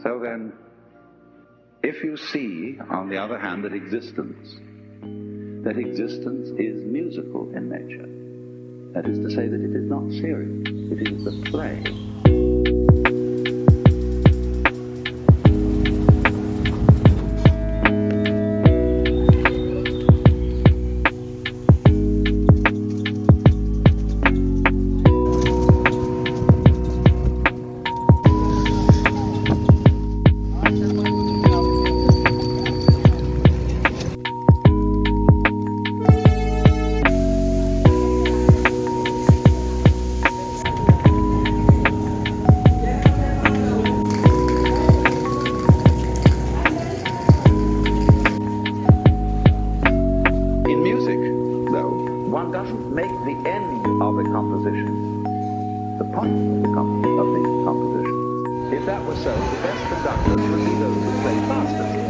So then, if you see, on the other hand, that existence is musical in nature, that is to say that it is not serious, it is the play. One doesn't make the end of a composition the point of the composition. If that were so, the best conductors would be those who play fastest.